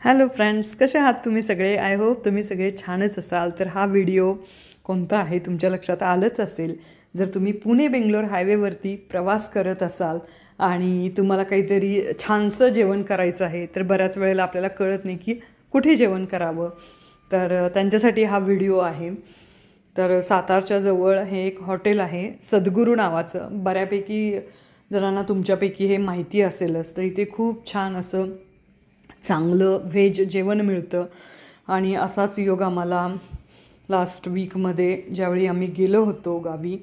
Hello friends, कसे आहात तुम्ही सगळे? आय होप तुम्ही सगळे छानच असाल. तर हा व्हिडिओ कोणता आहे तुमच्या लक्षात आलंच असेल. जर तुम्ही पुणे बेंगलोर हायवेवरती प्रवास करत असाल आणि तुम्हाला काहीतरी छानसं जेवण करायचं आहे, तर बऱ्याच वेळेला आपल्याला कळत नाही की कुठे जेवण करावं. तर त्यांच्यासाठी हा व्हिडिओ आहे. तर सातारच्या जवळ हे एक हॉटेल आहे सद्गुरू नावाचं. बऱ्यापैकी जणांना तुमच्यापैकी हे माहिती असेलच. तर इथे खूप छान असं चांगलं व्हेज जेवण मिळतं. आणि असाच योग आम्हाला लास्ट वीकमध्ये ज्यावेळी आम्ही गेलो होतो गावी,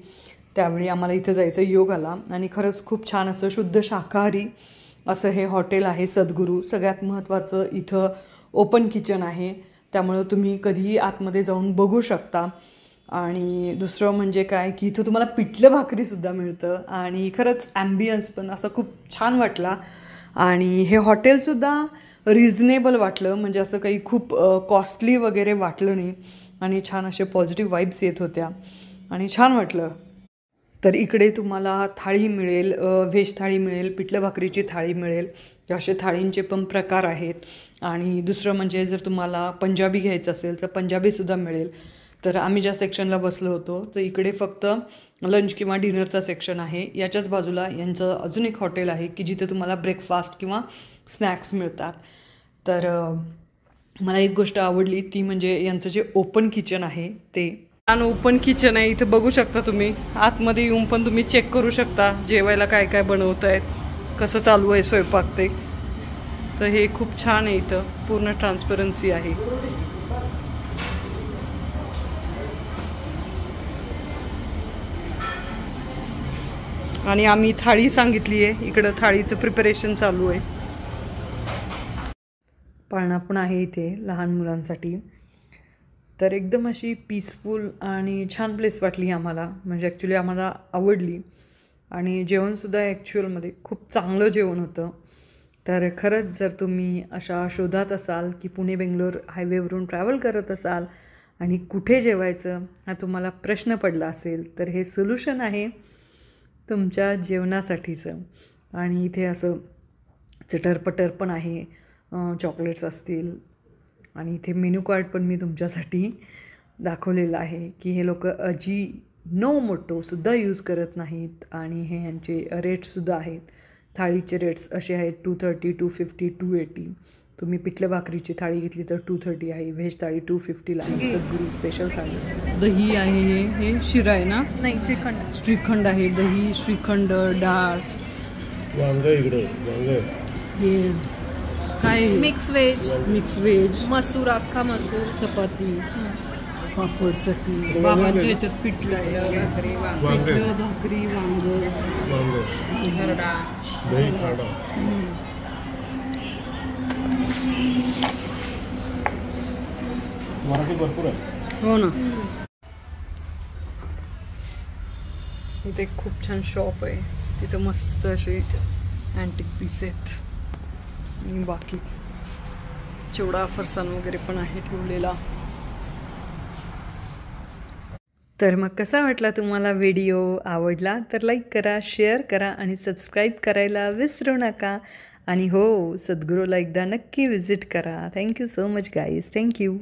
त्यावेळी आम्हाला इथं जायचा योग आला. आणि खरंच खूप छान असं शुद्ध शाकाहारी असं हे हॉटेल आहे सद्गुरू. सगळ्यात महत्त्वाचं इथं ओपन किचन आहे, त्यामुळं तुम्ही कधीही आतमध्ये जाऊन बघू शकता. आणि दुसरं म्हणजे काय की इथं तुम्हाला पिठलं भाकरीसुद्धा मिळतं. आणि खरंच ॲम्बियन्स पण असा खूप छान वाटला. आणि हे हॉटेलसुद्धा रिझनेबल वाटलं, म्हणजे असं काही खूप कॉस्टली वगैरे वाटलं नाही. आणि छान असे पॉझिटिव्ह वाईब्स येत होत्या आणि छान वाटलं. तर इकडे तुम्हाला थाळी मिळेल, व्हेज थाळी मिळेल, पिठलं भाकरीची थाळी मिळेल. असे थाळींचे पण प्रकार आहेत. आणि दुसरं म्हणजे जर तुम्हाला पंजाबी घ्यायचं असेल तर पंजाबीसुद्धा मिळेल. तर आम्ही ज्या सेक्शनला बसलो होतो तर इकडे फक्त लंच किंवा डिनरचा सेक्शन आहे. याच्याच बाजूला यांचं अजून एक हॉटेल आहे की जिथे तुम्हाला ब्रेकफास्ट किंवा स्नॅक्स मिळतात. तर मला एक गोष्ट आवडली ती म्हणजे यांचं जे ओपन किचन आहे ते छान ओपन किचन आहे. इथं बघू शकता तुम्ही, आतमध्ये येऊन पण तुम्ही चेक करू शकता जेवायला काय काय बनवत आहेत, कसं चालू आहे स्वयंपाक ते. तर हे खूप छान आहे, इथं पूर्ण ट्रान्सपरन्सी आहे. आणि आम्ही थाळी सांगितली आहे. इकडं थाळीचं प्रिपरेशन चालू आहे. पाळणा पण आहे इथे लहान मुलांसाठी. तर एकदम अशी पीसफुल आणि छान प्लेस वाटली आम्हाला. म्हणजे ॲक्च्युली आम्हाला आवडली. आणि जेवणसुद्धा ॲक्च्युअलमध्ये खूप चांगलं जेवण होतं. तर खरंच जर तुम्ही अशा शोधात असाल की पुणे बेंगलोर हायवेवरून ट्रॅव्हल करत असाल आणि कुठे जेवायचं हा तुम्हाला प्रश्न पडला असेल, तर हे सोल्युशन आहे तुमच्या जेवणासाठीचं. आणि इथे असं चटरपटर पण आहे, चॉकलेट्स असतील. आणि इथे मेनू कार्ड पण मी तुमच्यासाठी दाखवलेलं आहे की हे लोक अजिनोमोटोसुद्धा यूज करत नाहीत. आणि हे यांचे रेट्ससुद्धा आहेत. थाळीचे रेट्स असे आहेत 230, 250, 280. तुम्ही पिठलं भाकरीची थाळी घेतली तर 230 आहे. व्हेज थाळी 250ला आहे. सद्गुरू स्पेशल थाळी. दही आहे, हे शिरा आहे ना? नाही, श्रीखंड. श्रीखंड आहे, दही, श्रीखंड, डाळ, वांग इकडे, वांग हे काय मिक्स व्हेज, मसूर, अख्खा मसूर, चपाती, पापड, चटणी. बाबांच्या ह्याच्यात पिठलं आहे, पिठलं भाकरी, वांग, खरडा, दही, खरडा. मराठी भरपूर आहे. हो ना. इथे खूप छान शॉप आहे. तिथं मस्त असे अँटिक पीस आहेत. आणि बाकी चिवडा, फरसाण वगैरे पण आहे ठेवलेला. तर मग कसा वाटला तुम्हाला व्हिडिओ? आवडला तर लाईक करा, शेअर करा आणि सबस्क्राईब करायला विसरू नका. आणि हो, सद्गुरूला एकदा नक्की विजिट करा. Thank you so much guys. Thank you.